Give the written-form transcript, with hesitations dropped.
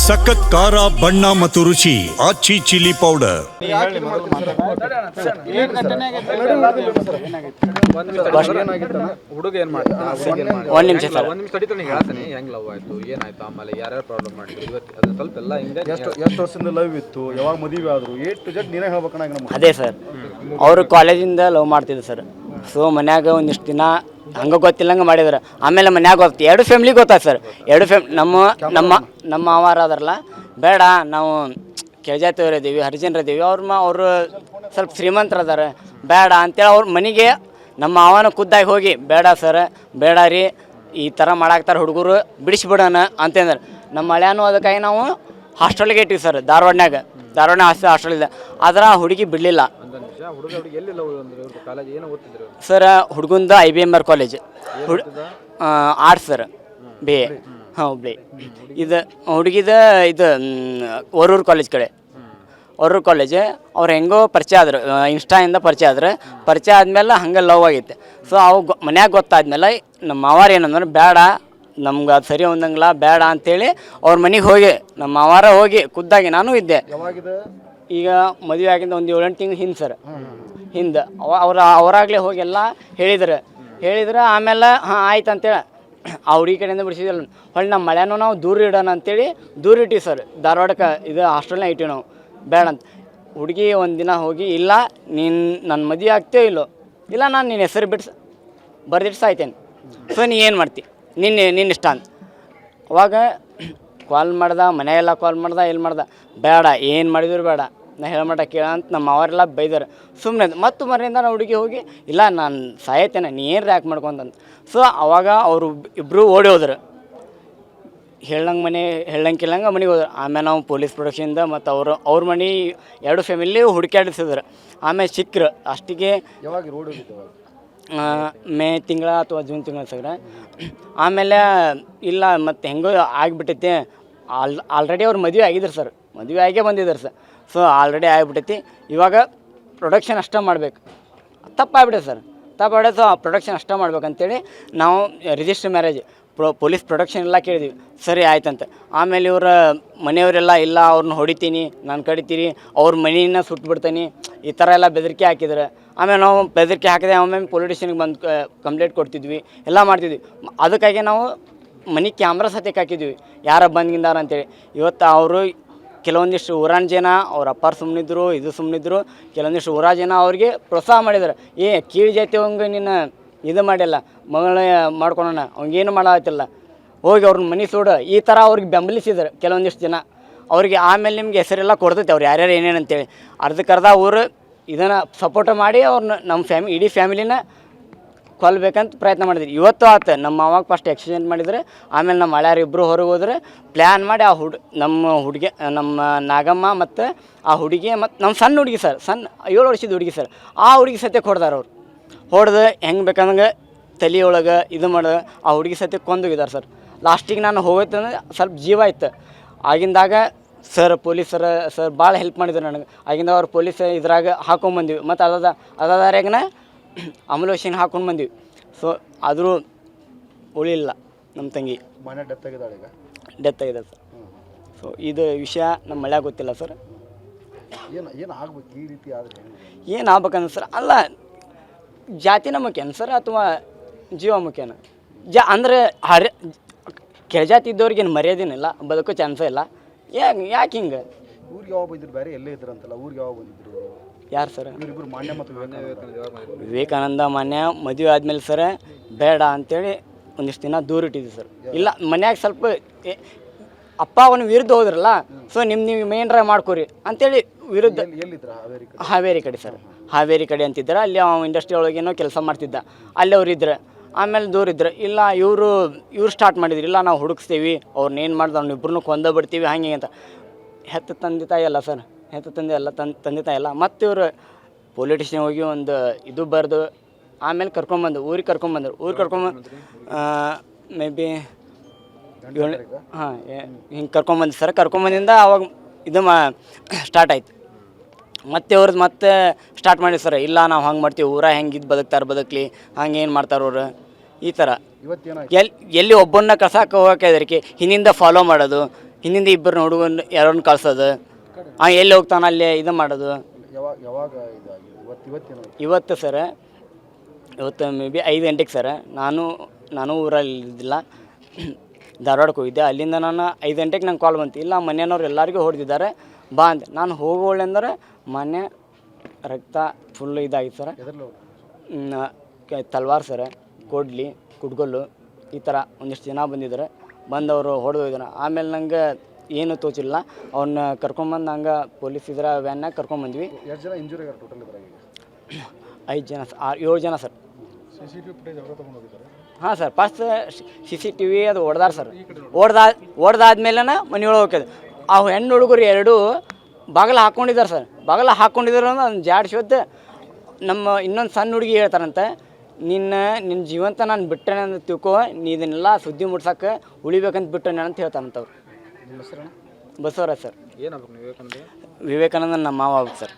ಸಖತ್ ಖಾರ ಬಣ್ಣ ಮತ್ತು ರುಚಿ ಆಚಿ ಚಿಲ್ಲಿ ಪೌಡರ್. ಹುಡುಗ ಏನ್ ಮಾಡ್ತಾನೆ? ಒಂದ್ ನಿಮಿಷ ತಡೀತಾನೆ, ಹೇಳ್ತಾನೆ ಹೆಂಗ್ ಲವ್ ಆಯ್ತು, ಏನಾಯ್ತು, ಆಮೇಲೆ ಯಾರ್ಯಾರು ಪ್ರಾಬ್ಲಮ್ ಮಾಡಿದ್ರು, ಇವತ್ತು ಅದು ಸ್ವಲ್ಪ ಎಲ್ಲ ಹಿಂಗೆ ಎಷ್ಟು ವರ್ಷದಿಂದ ಲವ್ ಇತ್ತು, ಯಾವಾಗ ಮದುವೆ ಆದ್ರು, A to Z ನೀನೇ ಹೇಳ್ಬೇಕಣ್ಣ. ಅದೇ ಸರ್, ಅವರು ಕಾಲೇಜಿಂದ ಲವ್ ಮಾಡ್ತಿದ್ರು ಸರ್. ಸೊ ಮನ್ಯಾಗ ಒಂದಿಷ್ಟು ದಿನ ಹಂಗೆ ಗೊತ್ತಿಲ್ಲಂಗೆ ಮಾಡಿದ್ರು. ಆಮೇಲೆ ಮನ್ಯಾಗ ಗೊತ್ತು, ಎರಡು ಫ್ಯಾಮ್ಲಿ ಗೊತ್ತಾಯ್ತು ಸರ್. ಎರಡು ನಮ್ಮ ಮಾವಾರ ಅದಾರಲ್ಲ, ಬೇಡ ನಾವು ಕೆಳಜಾತಿಯವ್ರು ಇದ್ದೀವಿ, ಹರಿಜನರು ಇದ್ದೀವಿ, ಅವರು ಸ್ವಲ್ಪ ಶ್ರೀಮಂತರು ಅದಾರೆ, ಬೇಡ ಅಂತೇಳಿ ಅವ್ರ ಮನೆಗೆ ನಮ್ಮ ಮಾವನ ಖುದ್ದಾಗಿ ಹೋಗಿ ಬೇಡ ಸರ್, ಬೇಡ ರೀ, ಈ ಥರ ಮಾಡಾಕ್ತಾರೆ ಹುಡುಗರು, ಬಿಡಿಸ್ಬಿಡೋಣ ಅಂತಂದ್ರೆ ನಮ್ಮ ಹಳ್ಯಾನು ಅದಕ್ಕಾಗಿ ನಾವು ಹಾಸ್ಟೆಲ್ಗೆ ಇಟ್ಟಿವಿ ಸರ್. ಧಾರವಾಡನಾಗ ಹಾಸ್ಟೆಲ್ ಇದೆ. ಆದ್ರೆ ಹುಡುಗಿ ಬಿಡಲಿಲ್ಲ ಸರ್. ಹುಡುಗಂದ IBMR college, arts sir, BA. ಹಾಂ, ಹುಬ್ಳಿ. ಇದು ಹುಡುಗಿದ ಇದು ವರೂರು ಕಾಲೇಜ್ ಕಡೆ, ವರೂರು ಕಾಲೇಜ್. ಅವ್ರು ಹೆಂಗೋ ಪರಿಚಯ ಆದ್ರು, ಇನ್ಸ್ಟಾಯಿಂದ ಪರಿಚಯ ಆದಮೇಲೆ ಹಂಗೆ ಲವ್ ಆಗೈತೆ. ಸೊ ಅವು ಮನ್ಯಾಗ ಗೊತ್ತಾದ್ಮೇಲೆ ನಮ್ಮ ಮಾವಾರ ಏನಂದ್ರೆ ಬೇಡ, ನಮ್ಗೆ ಅದು ಸರಿ ಹೊಂದಂಗಿಲ್ಲ, ಬೇಡ ಅಂಥೇಳಿ ಅವ್ರ ಮನೆಗೆ ಹೋಗಿ ನಮ್ಮ ಮಾವಾರ ಹೋಗಿ ಖುದ್ದಾಗಿ ನಾನು ಇದ್ದೆ. ಈಗ ಮದುವೆ ಆಗಿಂದ ಒಂದು 7-8 ತಿಂಗಳು ಹಿಂದೆ ಸರ್, ಅವರಾಗಲೇ ಹೋಗಿ ಎಲ್ಲ ಹೇಳಿದ್ರೆ ಆಮೇಲೆ ಹಾಂ ಆಯ್ತು ಅಂತೇಳಿ ಆ ಹುಡುಗಿ ಕಡೆಯಿಂದ ಬಿಡಿಸಿದ್ರಲ್ಲ. ಹೊಳ್ಳಿ ನಮ್ಮ ಮಳೆನೂ ನಾವು ದೂರ ಇಡೋಣ ಅಂತೇಳಿ ದೂರ ಇಟ್ಟಿವಿ ಸರ್. ಧಾರವಾಡಕ್ಕೆ ಇದು ಹಾಸ್ಟೆಲ್ನಾಗ ಇಟ್ಟಿವಿ ನಾವು, ಬೇಡ ಅಂತ. ಹುಡುಗಿ ಒಂದು ದಿನ ಹೋಗಿ, ಇಲ್ಲ ನೀನು ನನ್ನ ಮದುವೆ ಆಗ್ತೇವೋ ಇಲ್ಲೋ, ಇಲ್ಲ ನಾನು ನಿನ್ನ ಹೆಸರು ಬರ್ದಿಟ್ಟು ಸಾಯ್ತೇನೆ, ಸೊ ನೀ ಏನು ಮಾಡ್ತಿ, ನಿನ್ನ ಇಷ್ಟ ಅಂತ. ಅವಾಗ ಕಾಲ್ ಮಾಡ್ದೆ, ಮನೆಯೆಲ್ಲ ಕಾಲ್ ಮಾಡ್ದೆ, ಬೇಡ, ಏನು ಮಾಡಿದ್ರು ಬೇಡ, ನಾ ಹೇಳಮಟ ಕೇಳ ಅಂತ ನಮ್ಮ ಅವರೆಲ್ಲ ಬೈದಾರೆ. ಸುಮ್ಮನೆ ಮತ್ತು ಮನೆಯಿಂದ ನಾವು ಹುಡುಗಿ ಹೋಗಿ, ಇಲ್ಲ ನಾನು ಸಾಯ್ತೇನೆ, ನೀ ಏನು ರ್ಯಾಕ್ ಮಾಡ್ಕೊಂತಂತ. ಸೊ ಅವಾಗ ಅವರು ಇಬ್ಬರು ಓಡಿ ಹೋದ್ರು, ಹೇಳಂಗಿಲ್ಲಂಗೆ ಮನೆಗೆ ಹೋದ್ರು. ಆಮೇಲೆ ನಾವು ಪೊಲೀಸ್ ಪ್ರೊಡಕ್ಷನಿಂದ ಮತ್ತು ಅವ್ರ ಮನೆ ಎರಡು ಫ್ಯಾಮಿಲಿ ಹುಡುಕಾಡಿಸಿದ್ರು. ಆಮೇಲೆ ಸಿಕ್ಕರು. ಅಷ್ಟಿಗೆ ಯಾವಾಗ ರೋಡ್ ಹೋಗಿತ್ತು? ಮೇ ತಿಂಗಳ ಅಥವಾ ಜೂನ್ ತಿಂಗಳ ಸಗ್ರ. ಆಮೇಲೆ ಇಲ್ಲ ಮತ್ತು ಹೆಂಗೋ ಆಗಿಬಿಟ್ಟೈತಿ, ಆಲ್ರೆಡಿ ಅವ್ರು ಮದುವೆ ಆಗಿದ್ರು ಸರ್, ಮದುವೆ ಆಗೇ ಬಂದಿದ್ದಾರೆ ಸರ್. So already ಆಗಿಬಿಟ್ಟೈತಿ. ಇವಾಗ ಪ್ರೊಡಕ್ಷನ್ ಅಷ್ಟೇ ಮಾಡಬೇಕು, ತಪ್ಪಾಗ್ಬಿಟ್ಟೈತೆ ಸರ್, ಸೊ ಪ್ರೊಡಕ್ಷನ್ ಅಷ್ಟೇ ಮಾಡ್ಬೇಕಂತೇಳಿ ನಾವು ರಿಜಿಸ್ಟರ್ ಮ್ಯಾರೇಜ್ ಪೊಲೀಸ್ ಪ್ರೊಡಕ್ಷನ್ ಎಲ್ಲ ಕೇಳಿದ್ವಿ. ಸರಿ ಆಯ್ತಂತ. ಆಮೇಲೆ ಇವರ ಮನೆಯವರೆಲ್ಲ, ಇಲ್ಲ ಅವ್ರನ್ನ ಹೊಡಿತೀನಿ, ನಾನು ಕಡಿತೀನಿ, ಅವ್ರ ಮನೆಯನ್ನ ಸುಟ್ಬಿಡ್ತೀನಿ, ಈ ಥರ ಎಲ್ಲ ಬೆದರಿಕೆ ಹಾಕಿದ್ರೆ. ಆಮೇಲೆ ನಾವು ಬೆದರಿಕೆ ಹಾಕಿದೆ, ಆಮೇಲೆ ಪೊಲೀಸ್ ಸ್ಟೇಷನ್ಗೆ ಬಂದು ಕಂಪ್ಲೇಂಟ್ ಕೊಡ್ತಿದ್ವಿ, ಎಲ್ಲ ಮಾಡ್ತಿದ್ವಿ. ಅದಕ್ಕಾಗಿ ನಾವು ಮನೆ ಕ್ಯಾಮ್ರಾ ಸತ್ಯಕ್ಕೆ ಹಾಕಿದ್ವಿ, ಯಾರ ಬಂದ್ಗಿಂದಾರ ಅಂತೇಳಿ. ಇವತ್ತು ಅವರು ಕೆಲವೊಂದಿಷ್ಟು ಊರಾನ ಜನ, ಅವ್ರ ಅಪ್ಪಾರು ಸುಮ್ಮನಿದ್ರು, ಇದು ಸುಮ್ಮನಿದ್ರು, ಕೆಲವೊಂದಿಷ್ಟು ಊರ ಜನ ಅವ್ರಿಗೆ ಪ್ರೋತ್ಸಾಹ ಮಾಡಿದ್ದಾರೆ. ಕೀಳು ಜಾತಿ ಹಂಗೆ ನೀನು ಇದು ಮಾಡಿಲ್ಲ, ಮಗಳ ಮಾಡ್ಕೊಳೋಣ, ಅವ್ಗೇನು ಮಾಡತ್ತಿಲ್ಲ, ಹೋಗಿ ಅವ್ರನ್ನ ಮನೆ ಸುಡು, ಈ ಥರ ಅವ್ರಿಗೆ ಬೆಂಬಲಿಸಿದ್ರು ಕೆಲವೊಂದಿಷ್ಟು ಜನ. ಅವ್ರಿಗೆ ಆಮೇಲೆ ನಿಮ್ಗೆ ಹೆಸರೆಲ್ಲ ಕೊಡ್ತೈತೆ, ಅವ್ರು ಯಾರ್ಯಾರು ಏನೇನು ಅಂತೇಳಿ. ಅರ್ಧಕ್ಕರ್ಧ ಊರು ಇದನ್ನು ಸಪೋರ್ಟ್ ಮಾಡಿ ಅವ್ರನ್ನ ನಮ್ಮ ಇಡೀ ಫ್ಯಾಮಿಲಿನ ಕೊಲ್ಲಬೇಕಂತ ಪ್ರಯತ್ನ ಮಾಡಿದ್ವಿ. ಇವತ್ತು ಆತ ನಮ್ಮ ಅವಾಗ ಫಸ್ಟ್ ಎಕ್ಸಿಡೆಂಟ್ ಮಾಡಿದರೆ, ಆಮೇಲೆ ನಮ್ಮ ಹಳ್ಯಾರು ಇಬ್ಬರು ಹೊರಗೆ ಹೋದ್ರೆ ಪ್ಲ್ಯಾನ್ ಮಾಡಿ ನಮ್ಮ ನಾಗಮ್ಮ ಮತ್ತು ಆ ಹುಡುಗಿ ಮತ್ತು ನಮ್ಮ ಸಣ್ಣ ಹುಡುಗಿ ಸರ್, 7 ವರ್ಷದ ಹುಡುಗಿ ಸರ್, ಆ ಹುಡುಗಿ ಸತ್ಯಕ್ಕೆ ಹೊಡೆದಾರ ಅವ್ರು. ಹೊಡೆದು ಹೆಂಗೆ ಬೇಕಂದಂಗೆ ತಲೆಯೊಳಗೆ ಇದು ಮಾಡೋದು, ಆ ಹುಡುಗಿ ಸತ್ಯಕ್ಕೆ ಕೊಂದೋಗಿದ್ದಾರೆ ಸರ್. ಲಾಸ್ಟಿಗೆ ನಾನು ಹೋಗೈತಂದ್ರೆ ಸ್ವಲ್ಪ ಜೀವ ಇತ್ತು. ಆಗಿಂದಾಗ ಪೊಲೀಸರು ಭಾಳ ಹೆಲ್ಪ್ ಮಾಡಿದ್ರು ನನಗೆ. ಆಗಿಂದ ಅವ್ರು ಪೊಲೀಸ್ ಇದ್ರಾಗ ಹಾಕೊಂಡ್ಬಂದಿವಿ, ಮತ್ತು ಅದಾದಾರ್ಯಾಗನ ಅಮಲೋಷನ್ ಹಾಕೊಂಡು ಬಂದಿವಿ. ಸೊ ಆದರೂ ಉಳಿಲಿಲ್ಲ ನಮ್ಮ ತಂಗಿ, ಡೆತ್ ಆಗಿದೆ ಸರ್. ಸೊ ಇದು ವಿಷಯ ನಮ್ಮ ಮಳ್ಯಾಗ ಗೊತ್ತಿಲ್ಲ ಸರ್. ಏನು ಆಗ್ಬೇಕಂದ್ರೆ ಸರ್, ಅಲ್ಲ ಜಾತಿನ ಮುಖ್ಯನ ಸರ್ ಅಥವಾ ಜೀವ ಮುಖ್ಯನ? ಅಂದರೆ ಕೆಳಜಾತಿ ಇದ್ದವ್ರಿಗೇನು ಮರ್ಯಾದೆನಿಲ್ಲ, ಬದುಕೋ ಚಾನ್ಸೇ ಇಲ್ಲ. ಯಾಕೆ ಹಿಂಗೆ? ಊರಿಗೆ ಯಾವಾಗ ಬಂದಿದ್ರು, ಬೇರೆ ಎಲ್ಲೇ ಇದ್ರಂತಲ್ಲ, ಊರಿಗೆ ಯಾವಾಗ ಬಂದಿದ್ರು? ಯಾರು ಸರ್? ಇವರಿಬ್ಬರು ಮಾನ್ಯ ಮತ್ತು ವಿವೇಕಾನಂದ ಮಾನ್ಯ ಮದುವೆ ಆದಮೇಲೆ ಸರ್ ಬೇಡ ಅಂಥೇಳಿ ಒಂದಿಷ್ಟು ದಿನ ದೂರ ಇಟ್ಟಿದ್ವಿ ಸರ್. ಇಲ್ಲ ಮನ್ಯಾಗ ಸ್ವಲ್ಪ ಅಪ್ಪ ಅವನು ವಿರುದ್ಧ ಹೋದ್ರಲ್ಲ, ಸೊ ನೀವು ಮೇನ್ರ ಮಾಡ್ಕೊರಿ ಅಂತೇಳಿ ವಿರುದ್ಧ. ಹಾವೇರಿ ಕಡೆ ಸರ್, ಹಾವೇರಿ ಕಡೆ ಅಂತಿದ್ದಾರೆ. ಅಲ್ಲಿ ಅವ್ನು ಇಂಡಸ್ಟ್ರಿ ಒಳಗೇನೋ ಕೆಲಸ ಮಾಡ್ತಿದ್ದ, ಅಲ್ಲಿ ಅವ್ರು ಇದ್ರೆ. ಆಮೇಲೆ ದೂರ ಇದ್ರೆ, ಇಲ್ಲ ಇವರು ಸ್ಟಾರ್ಟ್ ಮಾಡಿದ್ರು, ಇಲ್ಲ ನಾವು ಹುಡುಕ್ಸ್ತೀವಿ, ಅವ್ರನ್ನೇನು ಮಾಡ್ದು ಅವ್ನಿಬ್ರನ್ನೂ ಕೊಂದೋಗ್ಬಿಡ್ತೀವಿ ಹಂಗೆ ಅಂತ. ಹೆತ್ತ ತಂದೆ ತಾಯಿ ಅಲ್ಲ ಸರ್, ತಂದೆ ತಾಯಿ ಅಲ್ಲ. ಮತ್ತು ಇವರು ಪೊಲಿಟಿಷನ್ ಹೋಗಿ ಒಂದು ಇದು ಬರೆದು ಆಮೇಲೆ ಊರಿಗೆ ಕರ್ಕೊಂಬಂದರು. ಮೇ ಬಿ ಹಾಂ ಹಿಂಗೆ ಕರ್ಕೊಂಬಂದು ಸರ್. ಕರ್ಕೊಂಬಂದಿಂದ ಅವಾಗ ಇದು ಸ್ಟಾರ್ಟ್ ಆಯ್ತು. ಮತ್ತೆ ಅವ್ರದ್ದು ಮತ್ತೆ ಸ್ಟಾರ್ಟ್ ಮಾಡಿ ಸರ್, ಇಲ್ಲ ನಾವು ಹಂಗೆ ಮಾಡ್ತೀವಿ, ಊರ ಹೆಂಗಿದ್ದು ಬದುಕಲಿ, ಹಂಗೆ ಏನು ಮಾಡ್ತಾರೆ ಅವರು, ಈ ಥರ. ಎಲ್ಲಿ ಒಬ್ಬನ್ನ ಕಳ್ಸಕ್ಕೆ ಹೋಗೋಕೆ ಹೆದರಿಕೆ, ಹಿಂದಿಂದ ಫಾಲೋ ಮಾಡೋದು, ಹಿಂದಿಂದ ಇಬ್ಬರು ಹುಡುಗನ ಯಾರನ್ನ ಕಳ್ಸೋದು ಎಲ್ಲಿ ಹೋಗ್ತಾನೆ ಅಲ್ಲಿ ಇದು ಮಾಡೋದು. ಯಾವಾಗ ಇದಾಗಿದೆ ಇವತ್ತೇನೋ ಇವತ್ತು ಸರ್ ಇವತ್ತು ಮೇ ಬಿ 5 ಗಂಟೆಗೆ ಸರ್ ನಾನು ಊರಲ್ಲಿ ಇದ್ದಿಲ್ಲ, ಧಾರವಾಡಕ್ಕೆ ಹೋಗಿದ್ದೆ. ಅಲ್ಲಿಂದ ನಾನು 5 ಗಂಟೆಗೆ ನಂಗೆ ಕಾಲ್ ಬಂತು, ಇಲ್ಲ ಮನೆಯವ್ರು ಎಲ್ಲರಿಗೂ ಹೊಡೆದಿದ್ದಾರೆ ಬಾ ಅಂತ. ನಾನು ಹೋಗೋಳೆ ಅಂದ್ರೆ ಮನೆ ರಕ್ತ ಫುಲ್ ಇದಾಗಿತ್ತು ಸರ್. ತಲ್ವಾರ್ ಸರ್, ಕೋಡ್ಲಿ, ಕುಡ್ಗೊಲ್ಲು ಈ ಥರ ಒಂದಿಷ್ಟು ಜನ ಬಂದಿದ್ದಾರೆ. ಬಂದವರು ಹೊಡೆದೋಗಿದ್ದಾರೆ. ಆಮೇಲೆ ನಂಗೆ ಏನು ತೋಚಿಲ್ಲ, ಅವ್ರನ್ನ ಕರ್ಕೊಂಬಂದು ನಂಗೆ ಪೊಲೀಸ್ ಇದ್ರ ವ್ಯಾನ್ನಾಗ ಕರ್ಕೊಂಬಂದ್ವಿ. ಎಷ್ಟು ಜನ ಇಂಜುರಿ ಆಗ್ಯಾರ ಟೋಟಲ್ ಇದ್ರಾಗ? 5 ಜನ 7 ಜನ ಸರ್. CCTV ಫುಟೇಜ್ ಅವರ ತೊಗೊಂಡು ಹೋಗಿದ್ದಾರೆ? ಹಾಂ ಸರ್, ಫಸ್ಟ್ CCTV ಅದು ಹೊಡೆದಾರ ಸರ್. ಹೊಡೆದಾದ್ಮೇಲೆ ಮನೆಯೊಳಗೆ ಹೋಗ್ಯದ. ಆ ಹೆಣ್ಣು ಹುಡುಗರು 2 ಬಾಗಿಲು ಹಾಕ್ಕೊಂಡಿದ್ದಾರೆ ಸರ್. ಬಾಗಿಲು ಹಾಕ್ಕೊಂಡಿದ್ದಾರೆ ಅಂದ್ರೆ ಅದನ್ನ ಜಾಡ್ಸೋದು. ನಮ್ಮ ಇನ್ನೊಂದು ಸಣ್ಣ ಹುಡುಗಿ ಹೇಳ್ತಾರಂತೆ, ನಿನ್ನ ಜೀವಂತ ನಾನು ಬಿಟ್ಟೇನೆ ಅಂತ ತಿಳ್ಕೊ, ನೀ ಇದನ್ನೆಲ್ಲ ಸುದ್ದಿ ಮುಟ್ಸಕ್ಕೆ ಉಳಿಬೇಕಂತ ಬಿಟ್ಟೇನೆ ಅಂತ ಹೇಳ್ತಾರಂತವ್ರು. ಬಸವರಾಜ್ ಸರ್. ಏನಾಗ್ಬೇಕು ನೀವು ವಿವೇಕಾನಂದ ನಮ್ಮ ಮಾವ ಸರ್.